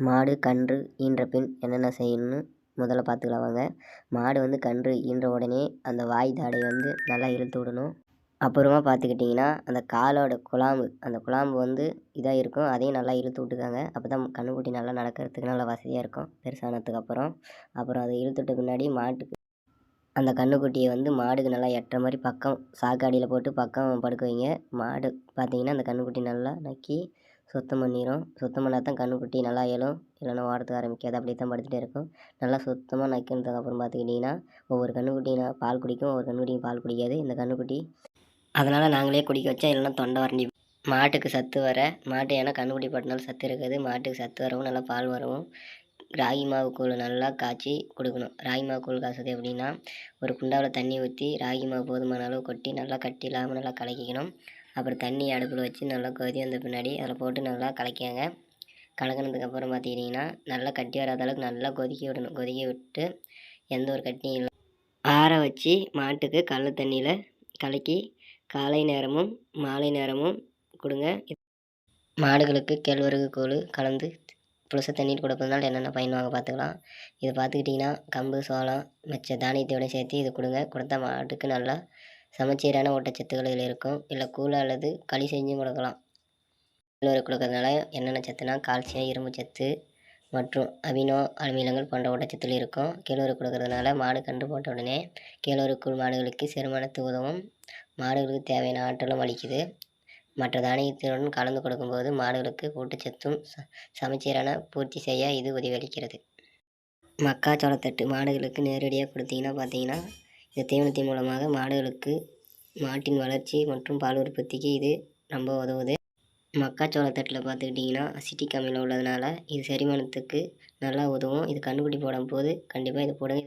மாடு கன்று ஈன்ற பின் என்னென்ன செய்யணும்னு முதல்ல பார்த்துக்கலாம் வாங்க. மாடு வந்து கன்று ஈன்ற உடனே அந்த வாய் தாடை வந்து நல்லா இழுத்து விடணும். அப்புறமா பார்த்துக்கிட்டிங்கன்னா அந்த காலோட அந்த குழாம்பு வந்து இதாக இருக்கும், அதையும் நல்லா இழுத்து விட்டுக்காங்க. அப்போ தான் கன்றுக்குட்டி நல்லா நடக்கிறதுக்கு நல்லா வசதியாக இருக்கும் பெருசானதுக்கப்புறம். அப்புறம் அதை இழுத்துட்ட பின்னாடி மாட்டுக்கு அந்த கன்றுக்குட்டியை வந்து மாடுக்கு நல்லா எட்டுற மாதிரி பக்கம் சாக்காடியில் போட்டு பக்கம் படுக்க வைங்க. மாடு பார்த்தீங்கன்னா அந்த கன்றுக்குட்டி நல்லா நக்கி சுத்தம் பண்ணிடும். சுத்தம் பண்ணால் தான் கன்றுக்குட்டி நல்லா எழும், இல்லைன்னா ஓடுறதுக்கு ஆரம்பிக்காது. அப்படியே தான் படுத்துகிட்டே இருக்கும். நல்லா சுத்தமாக நக்கினதுக்கப்புறம் பார்த்துக்கிட்டிங்கன்னா ஒவ்வொரு கன்றுக்குட்டியும் பால் குடிக்கும், ஒவ்வொரு கன்றுக்குட்டியும் பால் குடிக்காது இந்த கன்றுக்குட்டி. அதனால் நாங்களே குடிக்க வச்சா இல்லைன்னா தொண்டை வறண்டி மாட்டுக்கு சத்து வர ஏன்னா கன்றுக்குட்டி போட்டனால சத்து இருக்குது. மாட்டுக்கு சத்து வரவும் நல்லா பால் வரவும் ராகி மாவு கூழ் நல்லா காய்ச்சி கொடுக்கணும். ராகி மாவு கூழ் காய்ச்சது எப்படின்னா, ஒரு குண்டாவில் தண்ணி ஊற்றி ராகி மாவு போதுமான அளவு கொட்டி நல்லா கட்டி இல்லாமல் நல்லா கலக்கிக்கணும். அப்புறம் தண்ணி அடுப்பில் வச்சு நல்லா கொதி வந்த பின்னாடி அதில் போட்டு நல்லா கலக்கியாங்க. கலக்கினதுக்கப்புறம் பார்த்துக்கிட்டிங்கன்னா நல்லா கட்டி வராத அளவுக்கு நல்லா கொதிக்க விடணும். கொதிக்க விட்டு எந்த ஒரு கட்டியும் இல்லை ஆற வச்சு மாட்டுக்கு கல் தண்ணியில் கலக்கி காலை நேரமும் மாலை நேரமும் கொடுங்க. மாடுகளுக்கு கேழ்வரகு கூழ் கலந்து புளிச்ச தண்ணீர் கொடுப்பதனால என்னென்ன பயன் வாங்க பார்த்துக்கலாம். இது பார்த்துக்கிட்டிங்கன்னா கம்பு சோளம் மிச்ச தானியத்தோடு சேர்த்து இது கொடுங்க. கொடுத்தா மாட்டுக்கு நல்லா சமச்சீரான ஊட்டச்சத்துக்கள் இதில் இருக்கும். இல்லை கூழ் அல்லது களி செஞ்சும் கொடுக்கலாம். கேழ்வரகு கொடுக்கறதுனால என்னென்ன சத்துனா கால்சியம், இரும்பு சத்து மற்றும் அமினோ அமிலங்கள் போன்ற ஊட்டச்சத்துகள் இருக்கும். கேழ்வரகு கொடுக்கறதுனால மாடு கன்று போட்ட உடனே கேழ்வரகு கூழ் மாடுகளுக்கு செரிமானத்துக்கு உதவும். மாடுகளுக்கு தேவையான ஆற்றலும் அளிக்குது. மற்ற தானியத்துடன் கலந்து கொடுக்கும்போது மாடுகளுக்கு ஊட்டச்சத்தும் சமச்சீரான பூர்த்தி செய்ய இது உதவியளிக்கிறது. மக்காச்சோளத்தட்டு மாடுகளுக்கு நேரடியாக கொடுத்தீங்கன்னா பார்த்தீங்கன்னா இந்த தீவனத்தின் மூலமாக மாட்டின் வளர்ச்சி மற்றும் பால் உற்பத்திக்கு இது ரொம்ப உதவுது. மக்காச்சோளத்தட்டில் பார்த்துக்கிட்டிங்கன்னா அசிட்டிக் அமிலம் உள்ளதுனால இது செரிமானத்துக்கு நல்லா உதவும். இது கன்றுக்குட்டி போடும்போது கண்டிப்பாக இது போடுங்க.